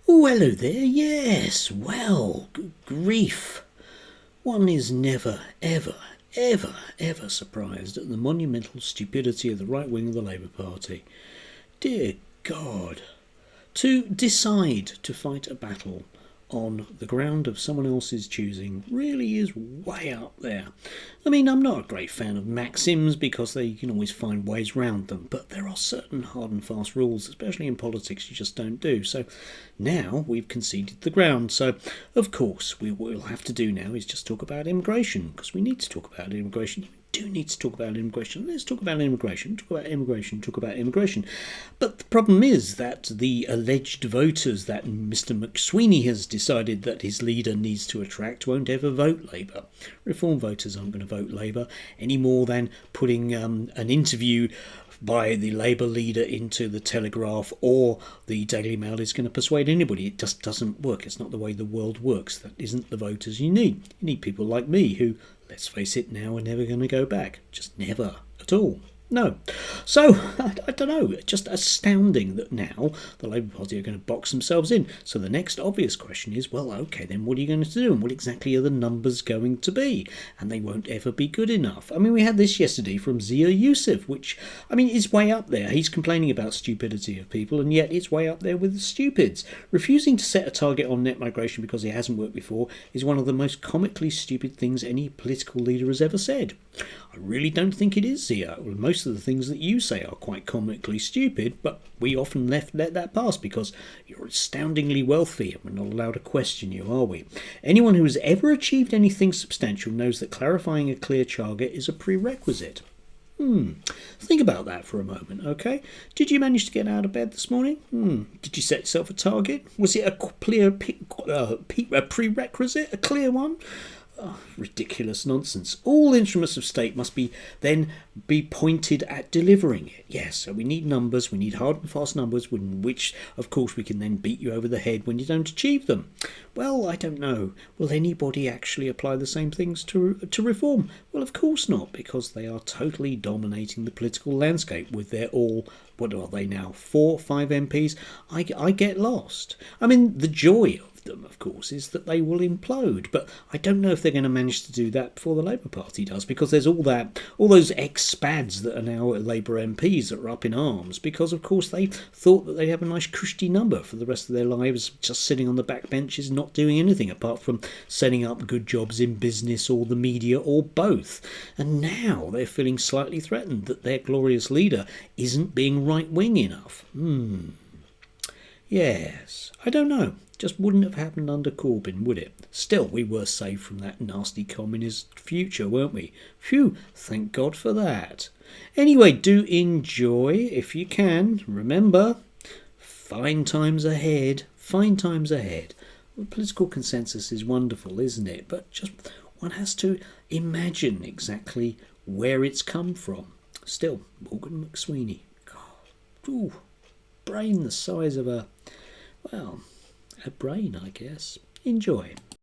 Oh, hello there. Yes, well, good grief. One is never, ever surprised at the monumental stupidity of the right wing of the Labour Party. Dear God. To decide to fight a battle on the ground of someone else's choosing really is way up there. I mean, I'm not a great fan of maxims because they can always find ways round them, but there are certain hard and fast rules, especially in politics, you just don't do. So now we've conceded the ground. So, of course, what we'll have to do now is just talk about immigration, because we need to talk about immigration. Do need to talk about immigration. Let's talk about immigration. Talk about immigration. Talk about immigration. But the problem is that the alleged voters that Mr. McSweeney has decided that his leader needs to attract won't ever vote Labour. Reform voters aren't going to vote Labour any more than putting an interview by the Labour leader into the Telegraph or the Daily Mail is going to persuade anybody. It just doesn't work. It's not the way the world works. That isn't the voters you need. You need people like me who, let's face it, now are never going to go back. Just never at all. No. So, I don't know, just astounding that now the Labour Party are going to box themselves in. So the next obvious question is, well, OK, then what are you going to do? And what exactly are the numbers going to be? And they won't ever be good enough. I mean, we had this yesterday from Zia Youssef, which, I mean, is way up there. He's complaining about stupidity of people, and yet it's way up there with the stupids. Refusing to set a target on net migration because it hasn't worked before is one of the most comically stupid things any political leader has ever said. I really don't think it is, Zia. Well, most of the things that you say are quite comically stupid, but we often let that pass because you're astoundingly wealthy and we're not allowed to question you, are we? Anyone who has ever achieved anything substantial knows that clarifying a clear target is a prerequisite. Think about that for a moment, okay? Did you manage to get out of bed this morning? Did you set yourself a target? Was it a clear a prerequisite, a clear one? Oh, ridiculous nonsense. All instruments of state must be pointed at delivering it. Yes, so we need numbers, we need hard and fast numbers, which, of course, we can then beat you over the head when you don't achieve them. Well, I don't know. Will anybody actually apply the same things to reform? Well, of course not, because they are totally dominating the political landscape with their what are they now, 4 or 5 MPs? I get lost. I mean, the joy of them, of course, is that they will implode, but I don't know if they're going to manage to do that before the Labour Party does, because there's all those ex-spads that are now Labour MPs that are up in arms because, of course, they thought that they'd have a nice cushy number for the rest of their lives, just sitting on the back benches, not doing anything apart from setting up good jobs in business or the media or both. And now they're feeling slightly threatened that their glorious leader isn't being right-wing enough. Yes, I don't know. Just wouldn't have happened under Corbyn, would it? Still, we were saved from that nasty communist future, weren't we? Phew, thank God for that. Anyway, do enjoy if you can. Remember, fine times ahead. Fine times ahead. Well, political consensus is wonderful, isn't it? But just one has to imagine exactly where it's come from. Still, Morgan McSweeney. God, ooh, brain the size of a brain, I guess. Enjoy.